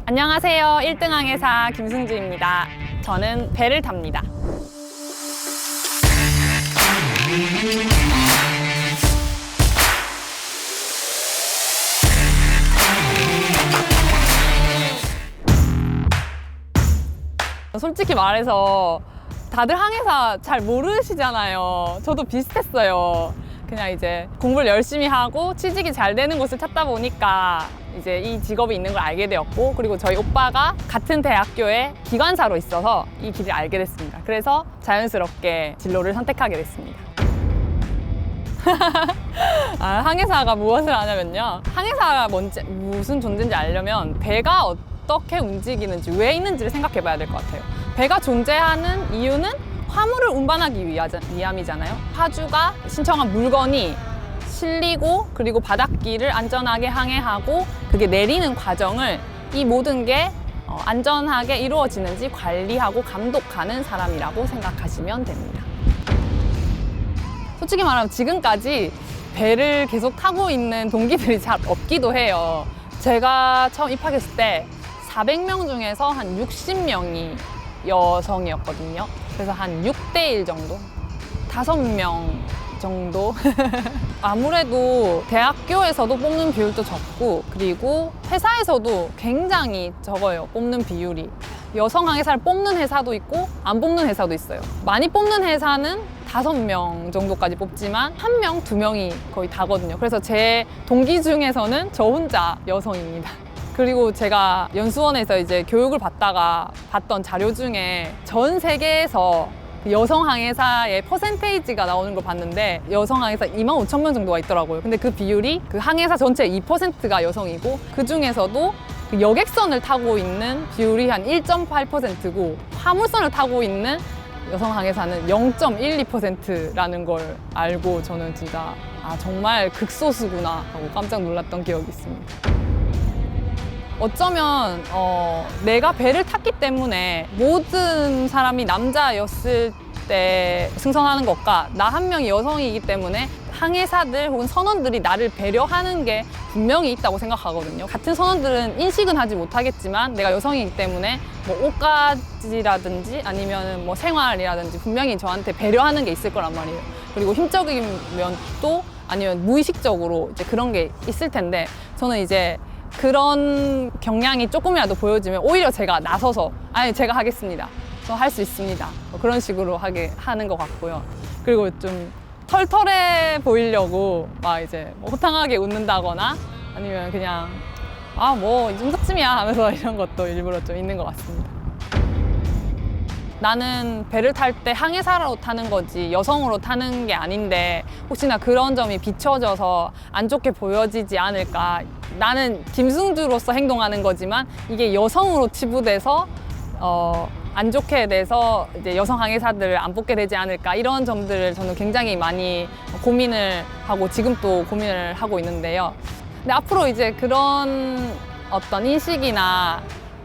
안녕하세요. 1등 항해사 김승주입니다. 저는 배를 탑니다. 솔직히 말해서 다들 항해사 잘 모르시잖아요. 저도 비슷했어요. 그냥 이제 공부를 열심히 하고 취직이 잘 되는 곳을 찾다 보니까 이제 이 직업이 있는 걸 알게 되었고, 그리고 저희 오빠가 같은 대학교에 기관사로 있어서 이 길을 알게 됐습니다. 그래서 자연스럽게 진로를 선택하게 됐습니다. 항해사가 무엇을 하냐면요. 항해사가 무슨 존재인지 알려면 배가 어떻게 움직이는지, 왜 있는지를 생각해 봐야 될 것 같아요. 배가 존재하는 이유는 화물을 운반하기 위함이잖아요. 파주가 신청한 물건이 실리고, 그리고 바닷길을 안전하게 항해하고, 그게 내리는 과정을 이 모든 게 안전하게 이루어지는지 관리하고 감독하는 사람이라고 생각하시면 됩니다. 솔직히 말하면 지금까지 배를 계속 타고 있는 동기들이 잘 없기도 해요. 제가 처음 입학했을 때 400명 중에서 한 60명이 여성이었거든요. 그래서 한 6대1 정도? 5명 정도? 아무래도 대학교에서도 뽑는 비율도 적고, 그리고 회사에서도 굉장히 적어요, 뽑는 비율이. 여성 항해사를 뽑는 회사도 있고 안 뽑는 회사도 있어요. 많이 뽑는 회사는 5명 정도까지 뽑지만 1명, 2명이 거의 다거든요. 그래서 제 동기 중에서는 저 혼자 여성입니다. 그리고 제가 연수원에서 이제 교육을 받다가 봤던 자료 중에 전 세계에서 여성 항해사의 퍼센테이지가 나오는 걸 봤는데, 여성 항해사 25,000명 정도가 있더라고요. 근데 그 비율이 그 항해사 전체의 2%가 여성이고, 그 중에서도 그 여객선을 타고 있는 비율이 한 1.8%고 화물선을 타고 있는 여성 항해사는 0.12%라는 걸 알고 저는 진짜 정말 극소수구나 하고 깜짝 놀랐던 기억이 있습니다. 어쩌면 내가 배를 탔기 때문에 모든 사람이 남자였을 때 승선하는 것과 나 한 명이 여성이기 때문에 항해사들 혹은 선원들이 나를 배려하는 게 분명히 있다고 생각하거든요. 같은 선원들은 인식은 하지 못하겠지만 내가 여성이기 때문에 뭐 옷가지라든지 아니면 뭐 생활이라든지 분명히 저한테 배려하는 게 있을 거란 말이에요. 그리고 힘적인 면도 아니면 무의식적으로 이제 그런 게 있을 텐데, 저는 이제 그런 경향이 조금이라도 보여지면 오히려 제가 나서서 제가 하겠습니다, 저 할 수 있습니다, 그런 식으로 하는 것 같고요. 그리고 좀 털털해 보이려고 막 이제 뭐 호탕하게 웃는다거나 아니면 그냥 뭐 이 정도쯤이야 하면서 이런 것도 일부러 좀 있는 것 같습니다. 나는 배를 탈 때 항해사로 타는 거지 여성으로 타는 게 아닌데 혹시나 그런 점이 비춰져서 안 좋게 보여지지 않을까. 나는 김승주로서 행동하는 거지만 이게 여성으로 치부돼서 안 좋게 돼서 이제 여성 항해사들을 안 뽑게 되지 않을까, 이런 점들을 저는 굉장히 많이 고민을 하고 지금 또 고민을 하고 있는데요. 근데 앞으로 이제 그런 어떤 인식이나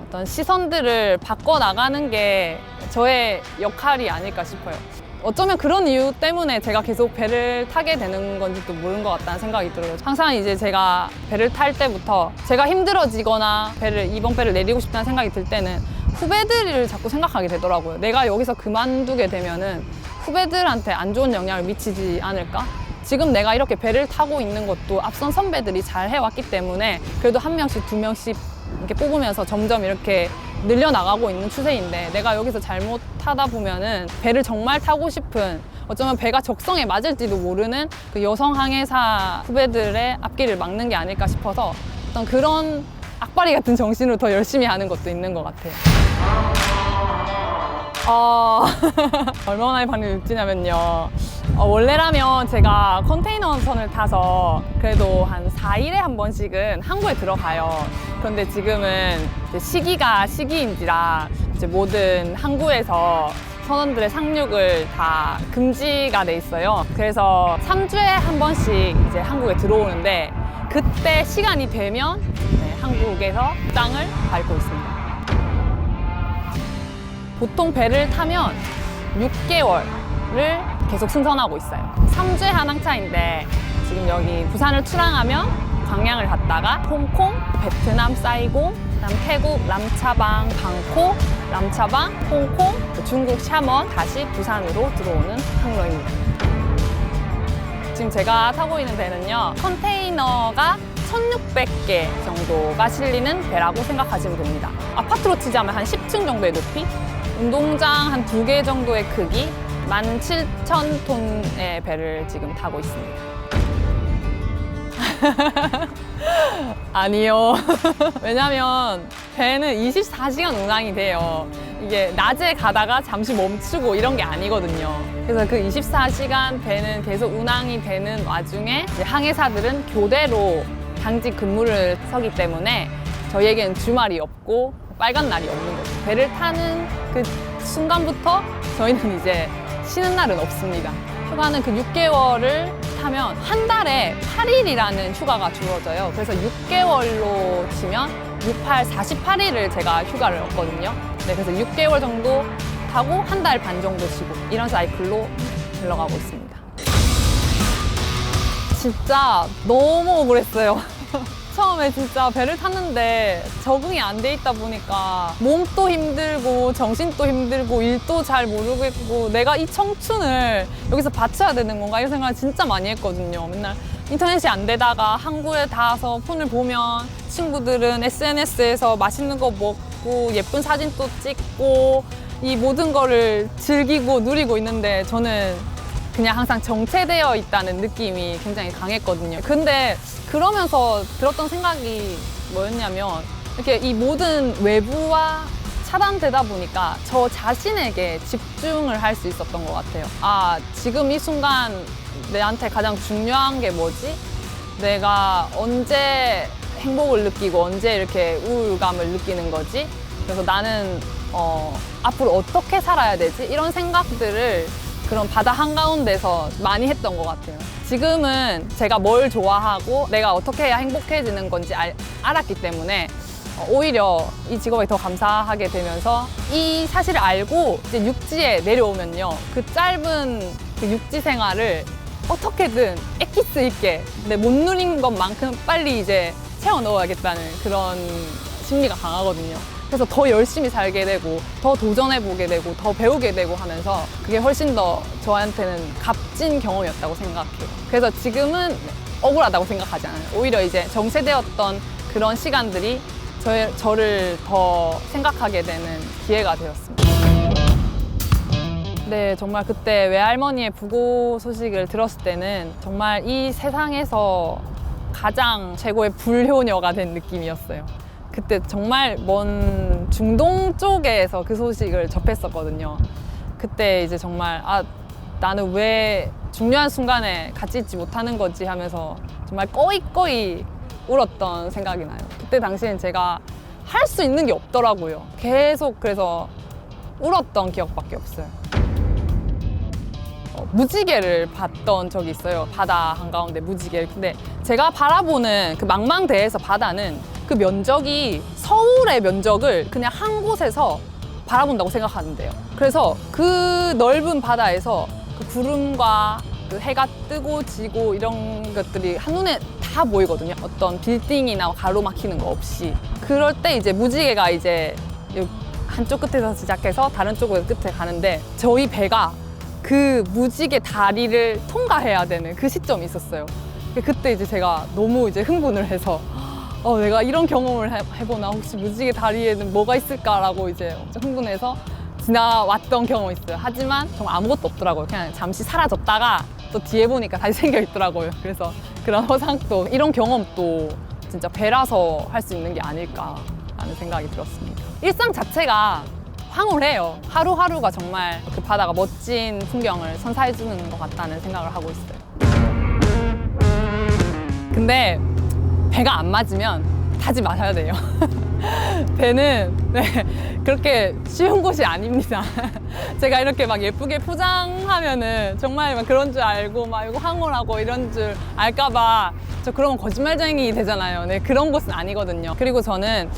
어떤 시선들을 바꿔나가는 게 저의 역할이 아닐까 싶어요. 어쩌면 그런 이유 때문에 제가 계속 배를 타게 되는 건지도 모르는 것 같다는 생각이 들어요. 항상 이제 제가 배를 탈 때부터 제가 힘들어지거나 이번 배를 내리고 싶다는 생각이 들 때는 후배들을 자꾸 생각하게 되더라고요. 내가 여기서 그만두게 되면은 후배들한테 안 좋은 영향을 미치지 않을까? 지금 내가 이렇게 배를 타고 있는 것도 앞선 선배들이 잘 해왔기 때문에 그래도 1명씩 2명씩 이렇게 뽑으면서 점점 이렇게 늘려나가고 있는 추세인데, 내가 여기서 잘못하다 보면은 배를 정말 타고 싶은, 어쩌면 배가 적성에 맞을지도 모르는 그 여성 항해사 후배들의 앞길을 막는 게 아닐까 싶어서 어떤 그런 악바리 같은 정신으로 더 열심히 하는 것도 있는 것 같아요. 얼마나 많이 느끼냐면요. 원래라면 제가 컨테이너선을 타서 그래도 한 4일에 한 번씩은 항구에 들어가요. 그런데 지금은 이제 시기가 시기인지라 이제 모든 항구에서 선원들의 상륙을 다 금지가 돼 있어요. 그래서 3주에 한 번씩 이제 항구에 들어오는데, 그때 시간이 되면 한국에서 땅을 밟고 있습니다. 보통 배를 타면 6개월을 계속 승선하고 있어요. 3주에 한 항차인데 지금 여기 부산을 출항하면 광양을 갔다가 홍콩, 베트남, 사이공, 그다음 태국 람차방, 방콕, 람차방, 홍콩, 중국 샤먼, 다시 부산으로 들어오는 항로입니다. 지금 제가 타고 있는 배는요, 컨테이너가 1,600개 정도가 실리는 배라고 생각하시면 됩니다. 아파트로 치자면 한 10층 정도의 높이, 운동장 한 2개 정도의 크기, 17,000톤의 배를 지금 타고 있습니다. 아니요. 왜냐면 배는 24시간 운항이 돼요. 이게 낮에 가다가 잠시 멈추고 이런 게 아니거든요. 그래서 그 24시간 배는 계속 운항이 되는 와중에 이제 항해사들은 교대로 당직 근무를 서기 때문에 저희에게는 주말이 없고 빨간 날이 없는 거죠. 배를 타는 그 순간부터 저희는 이제 쉬는 날은 없습니다. 휴가는 그 6개월을 타면 한 달에 8일이라는 휴가가 주어져요. 그래서 6개월로 치면 68, 48일을 제가 휴가를 얻거든요. 네, 그래서 6개월 정도 타고 한 달 반 정도 쉬고 이런 사이클로 흘러가고 있습니다. 진짜 너무 억울했어요. 처음에 진짜 배를 탔는데 적응이 안 돼 있다 보니까 몸도 힘들고 정신도 힘들고 일도 잘 모르겠고 내가 이 청춘을 여기서 바쳐야 되는 건가 이런 생각을 진짜 많이 했거든요. 맨날 인터넷이 안 되다가 항구에 닿아서 폰을 보면 친구들은 SNS에서 맛있는 거 먹고 예쁜 사진도 찍고 이 모든 거를 즐기고 누리고 있는데 저는 그냥 항상 정체되어 있다는 느낌이 굉장히 강했거든요. 근데 그러면서 들었던 생각이 뭐였냐면 이렇게 이 모든 외부와 차단되다 보니까 저 자신에게 집중을 할 수 있었던 것 같아요. 아, 지금 이 순간 내한테 가장 중요한 게 뭐지? 내가 언제 행복을 느끼고 언제 이렇게 우울감을 느끼는 거지? 그래서 나는 앞으로 어떻게 살아야 되지? 이런 생각들을 그런 바다 한가운데서 많이 했던 것 같아요. 지금은 제가 뭘 좋아하고 내가 어떻게 해야 행복해지는 건지 알았기 때문에 오히려 이 직업에 더 감사하게 되면서 이 사실을 알고 이제 육지에 내려오면요. 그 짧은 그 육지 생활을 어떻게든 엑기스 있게 못 누린 것만큼 빨리 이제 채워 넣어야겠다는 그런 심리가 강하거든요. 그래서 더 열심히 살게 되고 더 도전해보게 되고 더 배우게 되고 하면서 그게 훨씬 더 저한테는 값진 경험이었다고 생각해요. 그래서 지금은 억울하다고 생각하지 않아요. 오히려 이제 정체되었던 그런 시간들이 저를 더 생각하게 되는 기회가 되었습니다. 네, 정말 그때 외할머니의 부고 소식을 들었을 때는 정말 이 세상에서 가장 최고의 불효녀가 된 느낌이었어요. 그때 정말 먼 중동 쪽에서 그 소식을 접했었거든요. 그때 이제 정말 나는 왜 중요한 순간에 같이 있지 못하는 거지 하면서 정말 꺼이꺼이 울었던 생각이 나요. 그때 당시엔 제가 할 수 있는 게 없더라고요. 계속 그래서 울었던 기억밖에 없어요. 무지개를 봤던 적이 있어요. 바다 한가운데 무지개를. 근데 제가 바라보는 그 망망대해에서 바다는 그 면적이 서울의 면적을 그냥 한 곳에서 바라본다고 생각하는데요. 그래서 그 넓은 바다에서 그 구름과 그 해가 뜨고 지고 이런 것들이 한눈에 다 보이거든요. 어떤 빌딩이나 가로막히는 거 없이. 그럴 때 이제 무지개가 이제 한쪽 끝에서 시작해서 다른 쪽 끝에 가는데 저희 배가 그 무지개 다리를 통과해야 되는 그 시점이 있었어요. 그때 이제 제가 너무 이제 흥분을 해서 내가 이런 경험을 해보나, 혹시 무지개 다리에는 뭐가 있을까라고 이제 엄청 흥분해서 지나왔던 경험이 있어요. 하지만 정말 아무것도 없더라고요. 그냥 잠시 사라졌다가 또 뒤에 보니까 다시 생겨 있더라고요. 그래서 그런 허상도, 이런 경험도 진짜 배라서 할 수 있는 게 아닐까라는 생각이 들었습니다. 일상 자체가 황홀해요. 하루하루가 정말 그 바다가 멋진 풍경을 선사해주는 것 같다는 생각을 하고 있어요. 근데 배가 안 맞으면 타지 마셔야 돼요. 배는 그렇게 쉬운 곳이 아닙니다. 제가 이렇게 막 예쁘게 포장하면은 정말 막 그런 줄 알고 막 이거 황홀하고 이런 줄 알까봐 저 그러면 거짓말쟁이 되잖아요. 네, 그런 곳은 아니거든요. 그리고 저는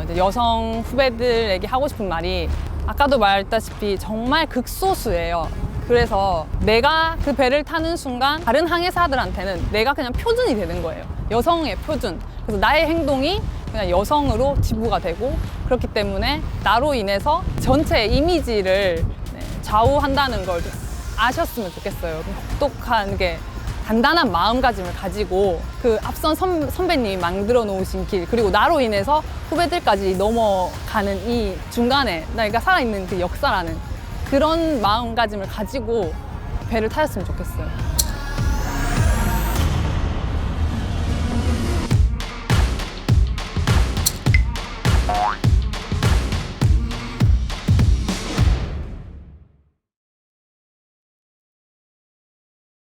이제 여성 후배들에게 하고 싶은 말이 아까도 말했다시피 정말 극소수예요. 그래서 내가 그 배를 타는 순간 다른 항해사들한테는 내가 그냥 표준이 되는 거예요. 여성의 표준. 그래서 나의 행동이 그냥 여성으로 지부가 되고 그렇기 때문에 나로 인해서 전체 이미지를 좌우한다는 걸 아셨으면 좋겠어요. 혹독한 게 단단한 마음가짐을 가지고 그 앞선 선배님이 만들어 놓으신 길 그리고 나로 인해서 후배들까지 넘어가는 이 중간에 내가 살아있는 그 역사라는 그런 마음가짐을 가지고 배를 타셨으면 좋겠어요.